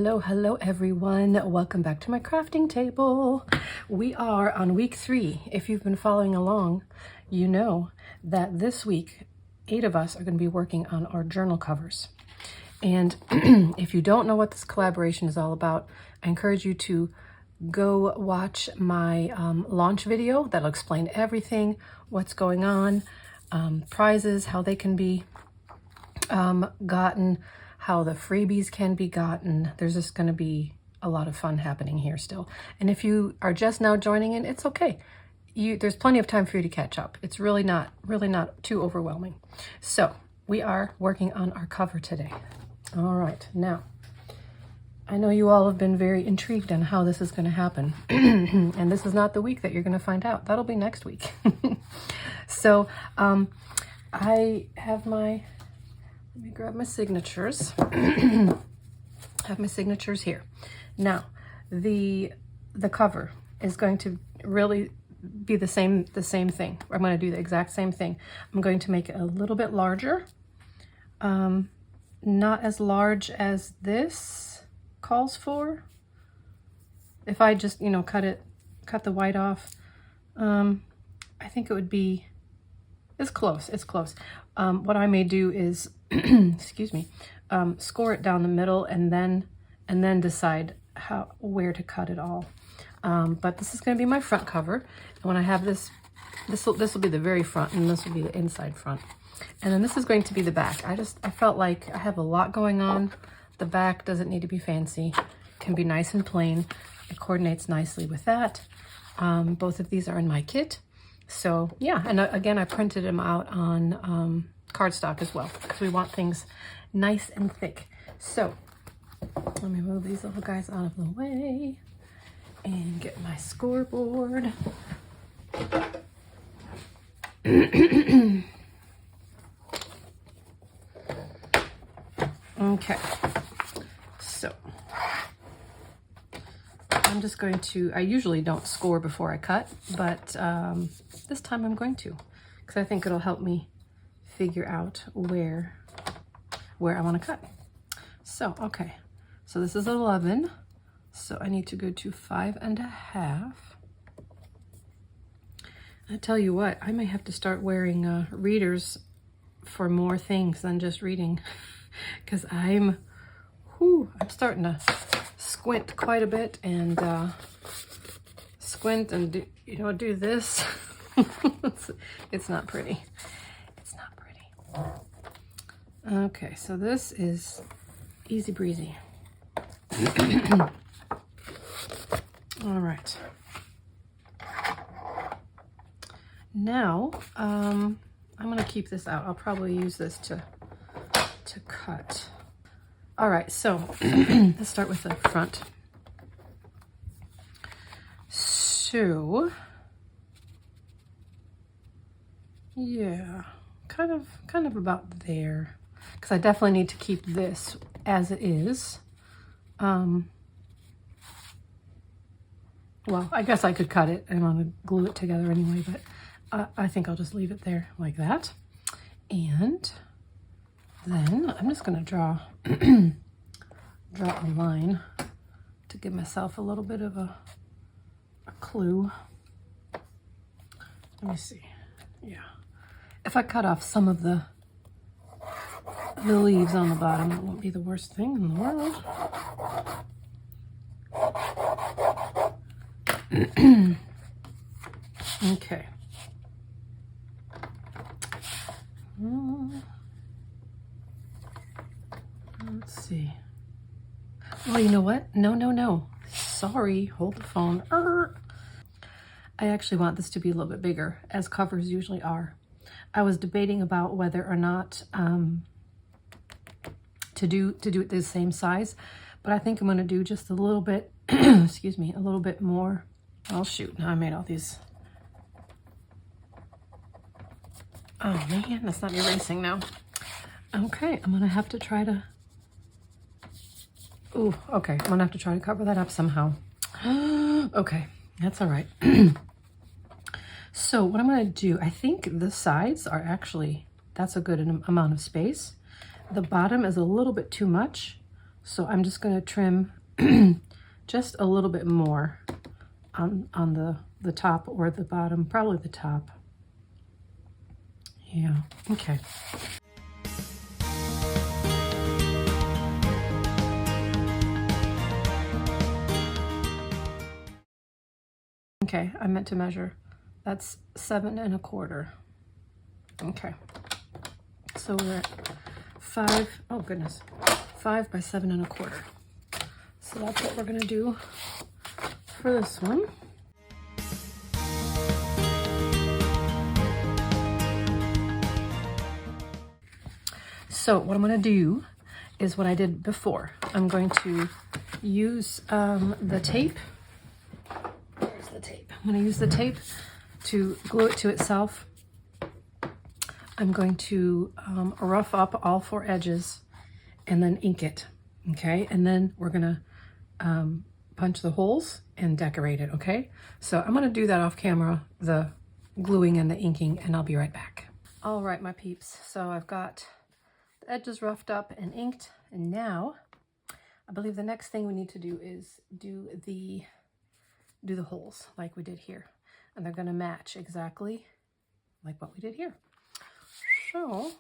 Hello everyone. Welcome back to my crafting table. We are on week 3. If you've been following along, you know that this week 8 of us are going to be working on our journal covers. And if you don't know what this collaboration is all about, I encourage you to go watch my launch video. That'll explain everything, what's going on, prizes, how they can be gotten, how the freebies can be gotten. There's just going to be a lot of fun happening here still. And if you are just now joining in, it's okay. There's plenty of time for you to catch up. It's really not too overwhelming. So we are working on our cover today. All right, now I know you all have been very intrigued on how this is going to happen. And this is not the week that you're going to find out. That'll be next week. So I have my, let me grab my signatures. I have my signatures here. Now, the cover is going to really be the same thing. I'm going to do the exact same thing. I'm going to make it a little bit larger. Not as large as this calls for. If I just, cut the white off, I think it would be, it's close. What I may do is, excuse me, score it down the middle and then decide where to cut it all. But this is going to be my front cover. And when I have this will be the very front, and this will be the inside front. And then this is going to be the back. I felt like I have a lot going on. The back doesn't need to be fancy. It can be nice and plain. It coordinates nicely with that. Both of these are in my kit. So yeah, and again, I printed them out on cardstock as well, because we want things nice and thick. So let me move these little guys out of the way and get my scoreboard. Okay, so I'm just going to, I usually don't score before I cut, but this time I'm going to, because I think it'll help me figure out where I want to cut. So, okay, so this is 11, so I need to go to 5.5. I tell you what, I may have to start wearing readers for more things than just reading, because I'm starting to squint quite a bit and squint and do this. It's not pretty. It's not pretty. Okay, so this is easy breezy. All right. Now, I'm gonna keep this out. I'll probably use this to cut. All right, so let's start with the front. So, yeah, kind of about there, because I definitely need to keep this as it is. Well, I guess I could cut it and I'm gonna glue it together anyway, but I think I'll just leave it there like that. And then I'm just gonna draw a line to give myself a little bit of a clue. Let me see. Yeah. If I cut off some of the leaves on the bottom, it won't be the worst thing in the world. Okay. Let's see. Well, you know what? No. Sorry, hold the phone. I actually want this to be a little bit bigger, as covers usually are. I was debating about whether or not to do it the same size, but I think I'm going to do just a little bit, excuse me, a little bit more. Oh shoot, now I made all these. Oh man, that's not erasing now. Okay, I'm going to have to try to, okay, I'm going to have to try to cover that up somehow. Okay, that's all right. So what I'm going to do, I think the sides are actually, that's a good amount of space. The bottom is a little bit too much, so I'm just going to trim just a little bit more on the top or the bottom, probably the top. Yeah, okay. Okay, I meant to measure. That's 7 1/4. Okay, so we're at 5, oh goodness, 5 by 7 1/4. So that's what we're gonna do for this one. So what I'm gonna do is what I did before. I'm going to use the tape. Where's the tape? I'm gonna use the tape to glue it to itself. I'm going to rough up all 4 edges and then ink it, okay? And then we're gonna punch the holes and decorate it, okay? So I'm gonna do that off camera, the gluing and the inking, and I'll be right back. All right, my peeps, so I've got the edges roughed up and inked, and now I believe the next thing we need to do is do the holes like we did here. And they're gonna match exactly like what we did here. So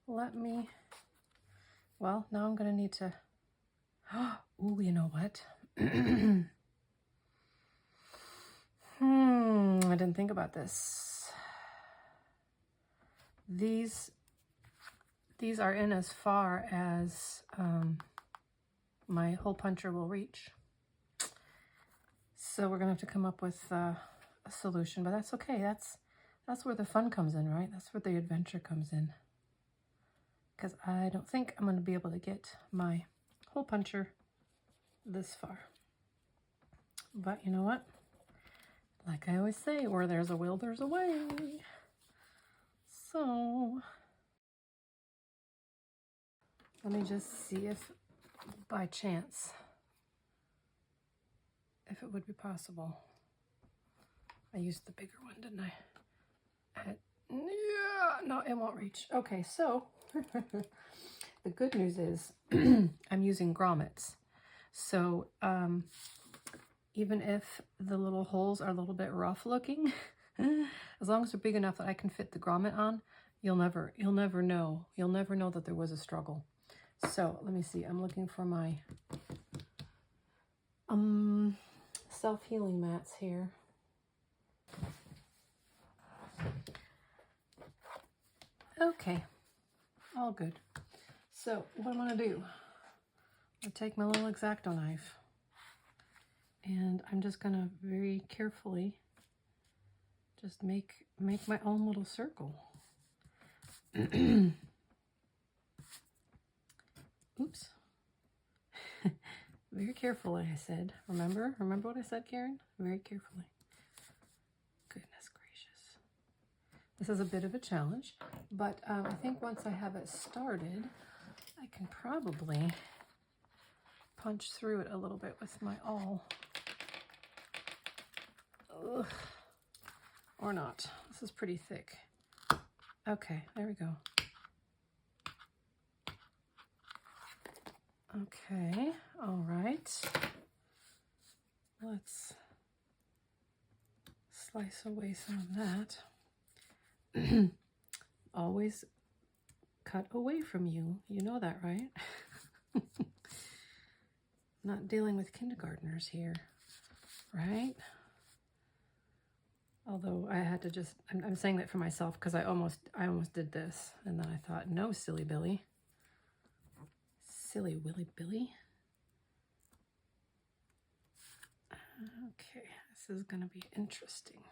let me, well, now I'm gonna need to, oh, you know what? I didn't think about this. These are in as far as my hole puncher will reach. So we're gonna have to come up with a solution, but that's okay. That's where the fun comes in, right? That's where the adventure comes in. Because I don't think I'm gonna be able to get my hole puncher this far. But you know what? Like I always say, where there's a will, there's a way. So let me just see if by chance, if it would be possible. I used the bigger one, didn't I? Yeah, no, it won't reach. Okay, so the good news is I'm using grommets. So even if the little holes are a little bit rough looking, as long as they're big enough that I can fit the grommet on, you'll never know. You'll never know that there was a struggle. So let me see. I'm looking for my self-healing mats here. Okay, all good. So what I'm gonna do, I'll take my little X-Acto knife and I'm just gonna very carefully just make my own little circle. Oops. Very carefully, I said. Remember what I said, Karen? Very carefully. Goodness gracious. This is a bit of a challenge, but I think once I have it started, I can probably punch through it a little bit with my awl. Ugh. Or not. This is pretty thick. Okay, there we go. Okay, all right. Let's slice away some of that. Always cut away from you. You know that, right? Not dealing with kindergartners here, right? Although I had to just, I'm saying that for myself because I almost did this. And then I thought, no, silly Billy. Silly Willy Billy. Okay, this is going to be interesting.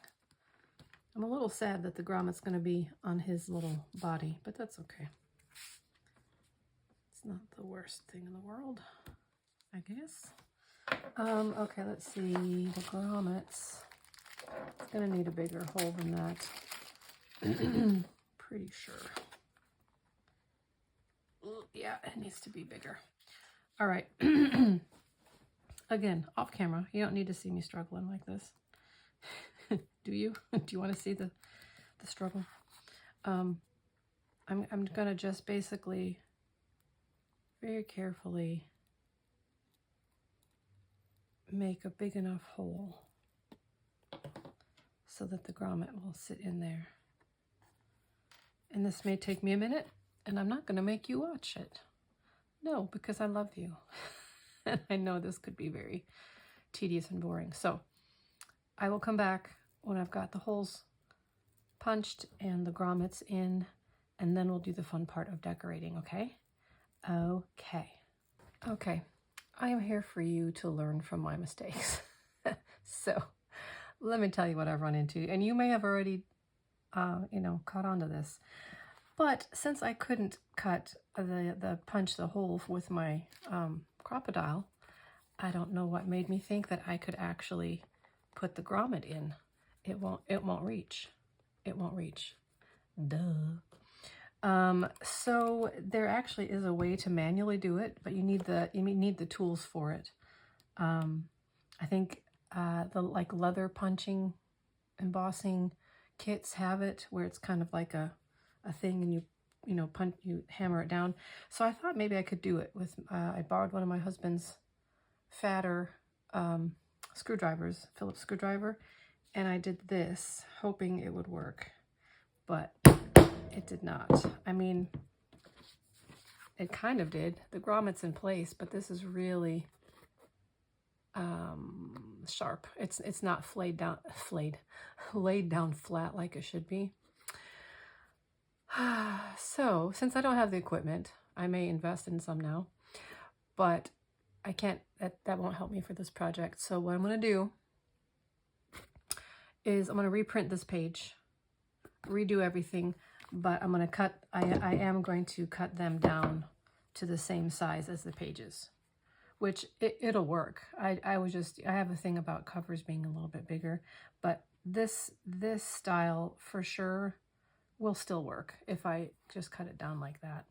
I'm a little sad that the grommet's going to be on his little body, but that's okay. It's not the worst thing in the world, I guess. Okay, let's see. The grommets. It's going to need a bigger hole than that. Pretty sure. Yeah, it needs to be bigger. All right. Again, off camera. You don't need to see me struggling like this. Do you? Do you want to see the struggle? I'm gonna just basically very carefully make a big enough hole so that the grommet will sit in there. And this may take me a minute, and I'm not going to make you watch it. No, because I love you. And I know this could be very tedious and boring. So I will come back when I've got the holes punched and the grommets in, and then we'll do the fun part of decorating, okay? Okay. Okay. I am here for you to learn from my mistakes. So let me tell you what I've run into. And you may have already, caught on to this. But since I couldn't punch the hole with my crocodile, I don't know what made me think that I could actually put the grommet in. It won't reach. It won't reach. Duh. So there actually is a way to manually do it, but you need the tools for it. I think the leather punching, embossing kits have it where it's kind of like a thing, and you hammer it down. So I thought maybe I could do it with I borrowed one of my husband's fatter screwdrivers, Phillips screwdriver, and I did this hoping it would work, but it did not. I mean, it kind of did. The grommet's in place, but this is really sharp. It's not laid down flat like it should be. So since I don't have the equipment, I may invest in some now, but I can't, that won't help me for this project. So what I'm going to do is I'm going to reprint this page, redo everything, but I'm going to I am going to cut them down to the same size as the pages, which it'll work. I have a thing about covers being a little bit bigger, but this style for sure will still work if I just cut it down like that.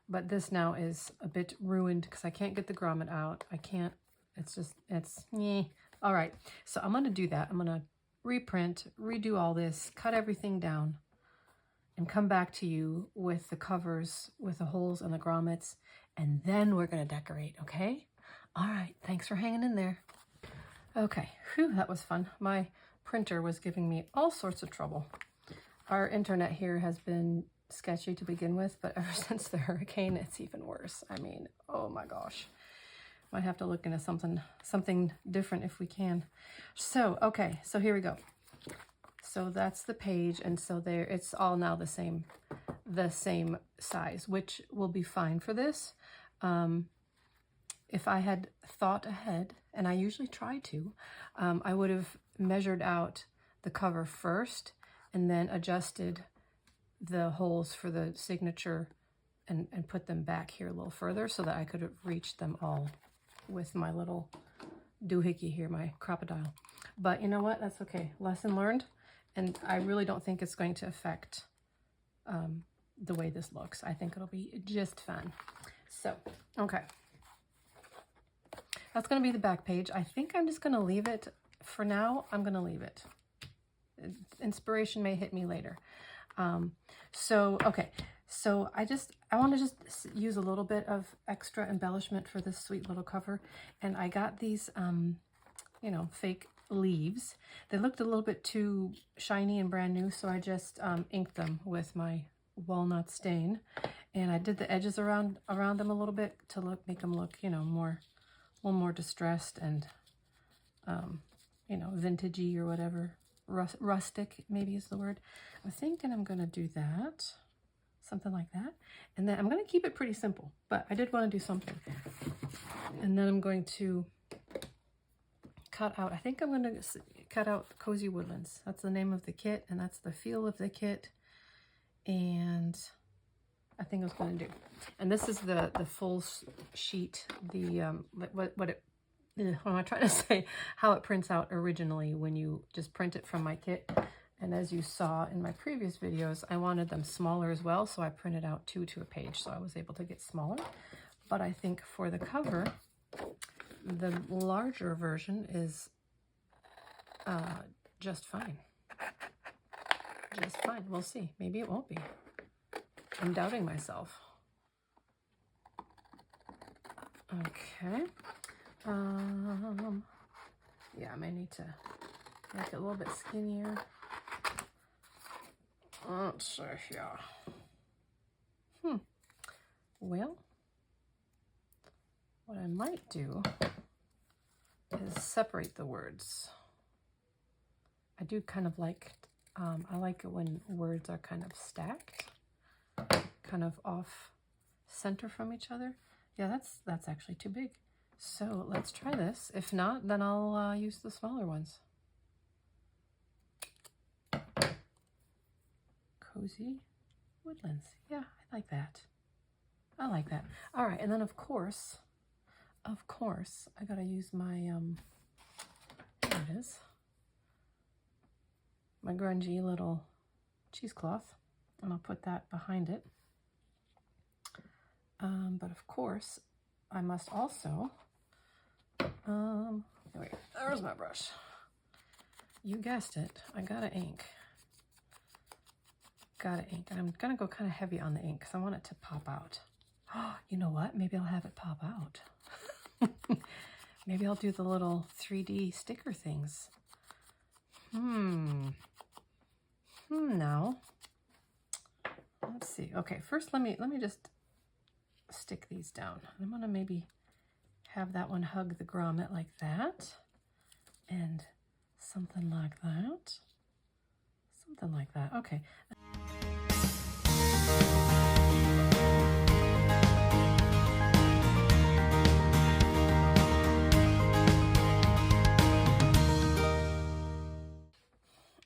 But this now is a bit ruined because I can't get the grommet out. I can't, it's yeah. All right, so I'm going to do that. I'm going to reprint, redo all this, cut everything down, and come back to you with the covers, with the holes and the grommets, and then we're going to decorate, okay? All right, thanks for hanging in there. Okay, whew, that was fun. My printer was giving me all sorts of trouble. Our internet here has been sketchy to begin with, but ever since the hurricane, it's even worse. I mean, oh my gosh. Might have to look into something different if we can. So, okay, so here we go. So that's the page, and so there, it's all now the same size, which will be fine for this. If I had thought ahead, and I usually try to, I would have measured out the cover first and then adjusted the holes for the signature and put them back here a little further so that I could have reached them all with my little doohickey here, my crocodile. But you know what? That's okay. Lesson learned. And I really don't think it's going to affect the way this looks. I think it'll be just fun. So, okay. That's going to be the back page. I think I'm just going to leave it. For now, I'm going to leave it. Inspiration may hit me later. Okay. So I want to just use a little bit of extra embellishment for this sweet little cover. And I got these, fake leaves. They looked a little bit too shiny and brand new, so I just inked them with my walnut stain. And I did the edges around them a little bit to make them look, a little more distressed and, vintagey or whatever. Rustic, maybe is the word. I'm thinking I'm going to do that. Something like that. And then I'm going to keep it pretty simple, but I did want to do something. And then I'm going to cut out, I think I'm going to cut out Cozy Woodlands. That's the name of the kit, and that's the feel of the kit. And I think I was going to do. And this is the full sheet, what am I trying to say? How it prints out originally when you just print it from my kit. And as you saw in my previous videos, I wanted them smaller as well, so I printed out 2 to a page, so I was able to get smaller. But I think for the cover, the larger version is just fine. Just fine. We'll see. Maybe it won't be. I'm doubting myself. Okay. Yeah, I may need to make it a little bit skinnier. Let's see here. Well, what I might do is separate the words. I do kind of like, I like it when words are kind of stacked, kind of off center from each other. Yeah, that's actually too big. So let's try this. If not, then I'll use the smaller ones. Cozy woodlands. Yeah, I like that. I like that. All right, and then of course, I gotta use my, here it is, my grungy little cheesecloth, and I'll put that behind it. But of course, I must also, wait, there's my brush. You guessed it, I gotta ink. Gotta ink, and I'm gonna go kind of heavy on the ink because I want it to pop out. Oh, you know what? Maybe I'll have it pop out. Maybe I'll do the little 3D sticker things. Now, let's see. Okay, first let me just stick these down. I'm gonna maybe have that one hug the grommet like that, and something like that. Something like that. Okay.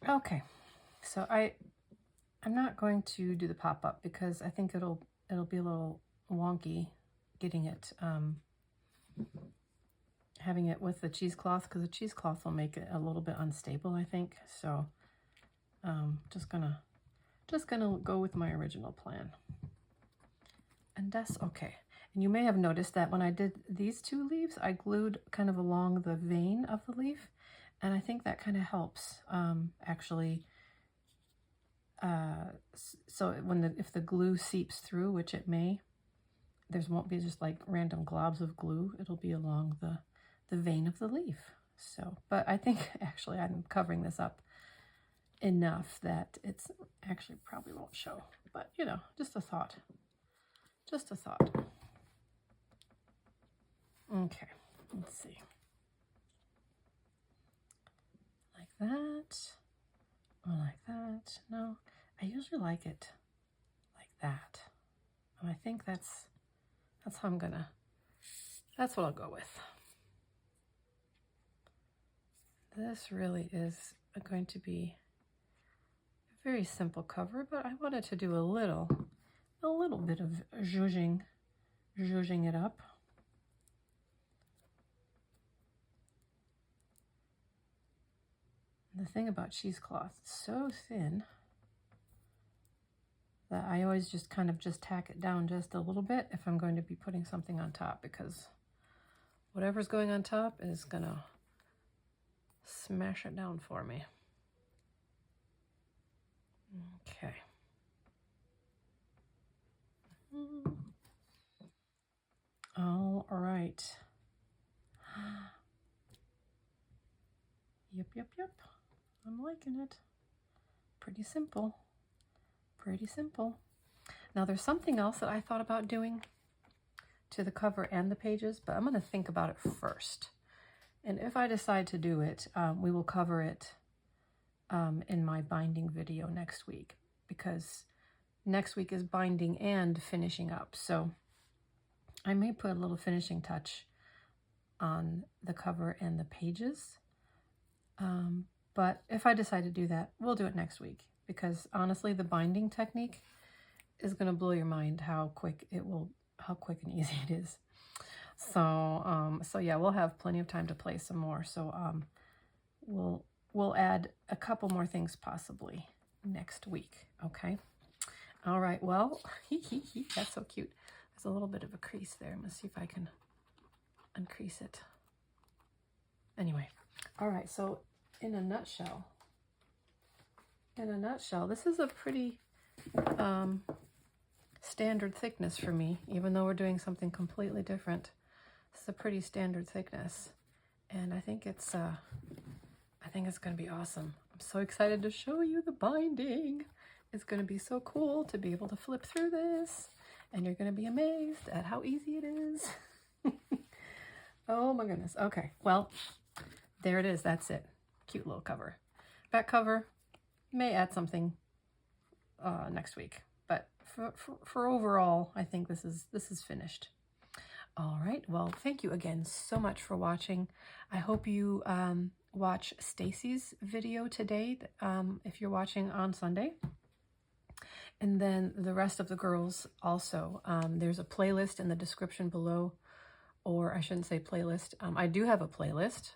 Okay, so I'm not going to do the pop-up because I think it'll be a little wonky getting it, having it with the cheesecloth, because the cheesecloth will make it a little bit unstable, I think. So just gonna go with my original plan, and that's okay. And you may have noticed that when I did these two leaves, I glued kind of along the vein of the leaf, and I think that kind of helps actually. So if the glue seeps through, which it may, won't be just like random globs of glue. It'll be along the vein of the leaf. So, but I think actually I'm covering this up enough that it's actually probably won't show. But you know, just a thought. Just a thought. Okay, let's see. Like that. Or like that. No, I usually like it like that. And I think that's how that's what I'll go with. This really is going to be a very simple cover, but I wanted to do a little bit of zhuzhing it up. The thing about cheesecloth, it's so thin that I always just kind of tack it down just a little bit if I'm going to be putting something on top, because whatever's going on top is gonna smash it down for me. Okay. All right. Yep. I'm liking it. Pretty simple. Pretty simple. Now there's something else that I thought about doing to the cover and the pages, but I'm going to think about it first. And if I decide to do it, we will cover it in my binding video next week, because next week is binding and finishing up. So I may put a little finishing touch on the cover and the pages. But if I decide to do that, we'll do it next week, because honestly, the binding technique is going to blow your mind how quick and easy it is. So, so yeah, we'll have plenty of time to play some more. So, we'll add a couple more things possibly next week. Okay. All right. Well, that's so cute. There's a little bit of a crease there. I'm going to see if I can uncrease it. Anyway. All right. So in a nutshell, this is a pretty standard thickness for me, even though we're doing something completely different. It's a pretty standard thickness, And I think it's going to be awesome. I'm so excited to show you the binding. It's going to be so cool to be able to flip through this, and you're going to be amazed at how easy it is. Oh my goodness. Okay, well, there it is. That's it. Cute little cover. Back cover, may add something next week, but for overall, I think this is finished. All right, well, thank you again so much for watching. I hope you watch Stacy's video today, if you're watching on Sunday. And then the rest of the girls also. There's a playlist in the description below, or I shouldn't say playlist. I do have a playlist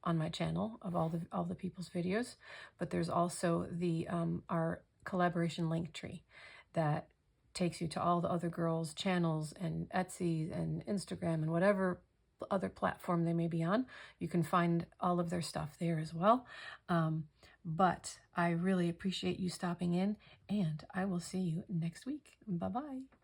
on my channel of all the people's videos, but there's also the our collaboration link tree that takes you to all the other girls' channels and Etsy and Instagram and whatever other platform they may be on. You can find all of their stuff there as well. But I really appreciate you stopping in, and I will see you next week. Bye-bye.